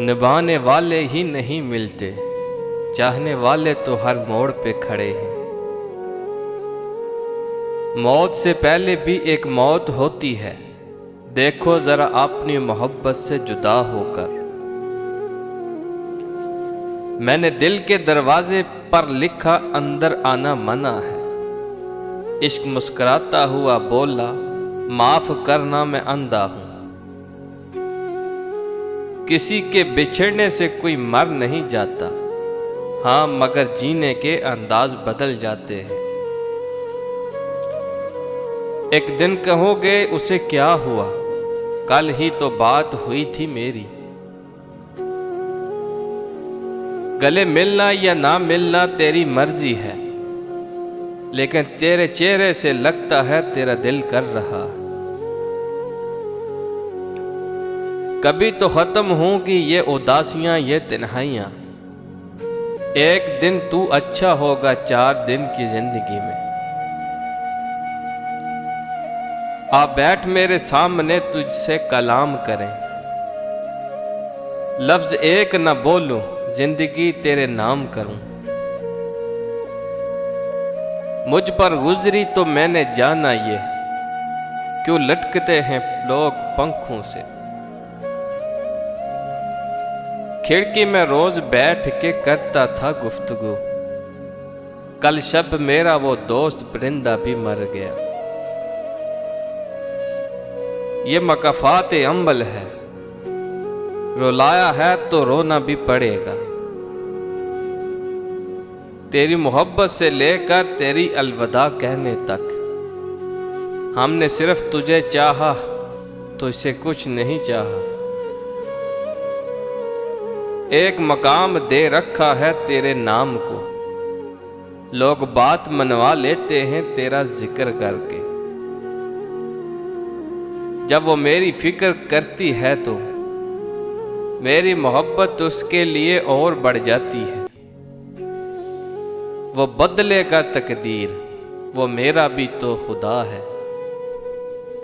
निभाने वाले ही नहीं मिलते, चाहने वाले तो हर मोड़ पे खड़े हैं। मौत से पहले भी एक मौत होती है, देखो जरा अपनी मोहब्बत से जुदा होकर। मैंने दिल के दरवाजे पर लिखा अंदर आना मना है। इश्क मुस्कुराता हुआ बोला, माफ करना मैं अंधा हूं। किसी के बिछड़ने से कोई मर नहीं जाता, हाँ मगर जीने के अंदाज बदल जाते हैं। एक दिन कहोगे उसे क्या हुआ, कल ही तो बात हुई थी मेरी। गले मिलना या ना मिलना तेरी मर्जी है, लेकिन तेरे चेहरे से लगता है तेरा दिल कर रहा। कभी तो खत्म होंगी ये उदासियां, ये तन्हाइयां। एक दिन तू अच्छा होगा 4 दिन की जिंदगी में। आ बैठ मेरे सामने तुझसे कलाम करें, लफ्ज एक न बोलूं, जिंदगी तेरे नाम करूं। मुझ पर गुजरी तो मैंने जाना ये, क्यों लटकते हैं लोग पंखों से। खिड़की में रोज बैठ के करता था गुफ्तगू, कल शब मेरा वो दोस्त परिंदा भी मर गया। ये मकाफात अम्बल है, रुलाया है तो रोना भी पड़ेगा। तेरी मोहब्बत से लेकर तेरी अलविदा कहने तक, हमने सिर्फ तुझे चाहा तो इसे कुछ नहीं चाहा। एक मकाम दे रखा है तेरे नाम को, लोग बात मनवा लेते हैं तेरा जिक्र करके। जब वो मेरी फिक्र करती है तो मेरी मोहब्बत उसके लिए और बढ़ जाती है। वो बदलेगा तकदीर, वो मेरा भी तो खुदा है।